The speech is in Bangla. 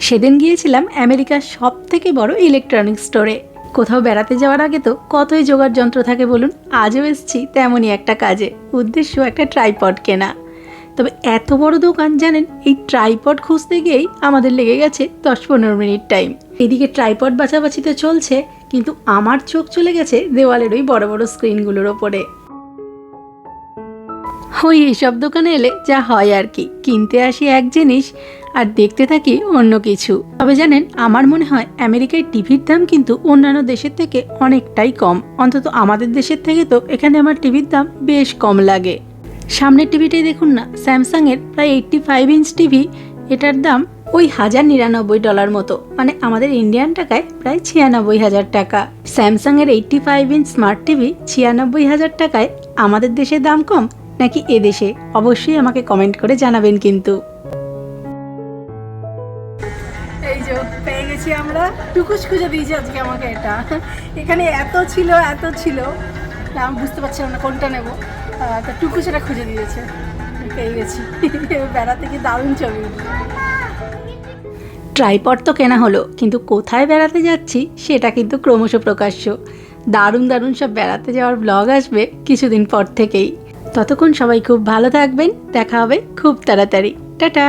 সেদিন গিয়েছিলাম আমেরিকার সবথেকে বড় ইলেকট্রনিক্স স্টোরে। কোথাও বেড়াতে যাওয়ার আগে তো কতই জোগাড় যন্ত্র থাকে বলুন, আজও এসেছি তেমনই একটা কাজে, উদ্দেশ্য একটা ট্রাইপড কেনা। তবে এত বড় দোকান জানেন, এই ট্রাইপড খুঁজতে গিয়েই আমাদের লেগে গেছে 10-15 মিনিট টাইম। এদিকে ট্রাইপড বাছাবাছি তো চলছে, কিন্তু আমার চোখ চলে গেছে দেওয়ালের ওই বড় বড় স্ক্রিনগুলোর ওপরে। ওই এইসব দোকানে এলে যা হয় আর কি, কিনতে আসি এক জিনিস আর দেখতে থাকি অন্য কিছু। তবে জানেন, আমার মনে হয় আমেরিকায় টিভির দাম কিন্তু অন্যান্য দেশের থেকে অনেকটাই কম। অন্তত আমাদের দেশের থেকে তো এখানে আমার টিভির দাম বেশ কম লাগে। সামনের টিভিটাই দেখুন না, স্যামসাংয়ের প্রায় 85 ইঞ্চ টিভি। এটার দাম ওই $1099 মতো, মানে আমাদের ইন্ডিয়ান টাকায় প্রায় 96,000 টাকা। স্যামসাংয়ের 85 ইঞ্চ স্মার্ট টিভি 96,000 টাকায় আমাদের দেশে দাম কম নাকি এদেশে, অবশ্যই আমাকে কমেন্ট করে জানাবেন কিন্তু। এই যে পেয়ে গেছি আমরা, টুকুস খুঁজে দিয়েছি আজকে আমাকে। এটা এখানে এত ছিল আমি বুঝতে পারছিলাম না কোনটা নেব, তা টুকুস এটা খুঁজে দিয়েছে, পেয়ে গেছি। বেড়াতে কি দারুণ ছবি। ট্রাইপড তো কেনা হলো, কিন্তু কোথায় বেড়াতে যাচ্ছি সেটা কিন্তু ক্রমশ প্রকাশ্য। দারুণ দারুণ সব বেড়াতে যাওয়ার ব্লগ আসবে কিছুদিন পর থেকেই। ততক্ষণ সবাই খুব ভালো থাকবেন, দেখা হবে খুব তাড়াতাড়ি। টাটা।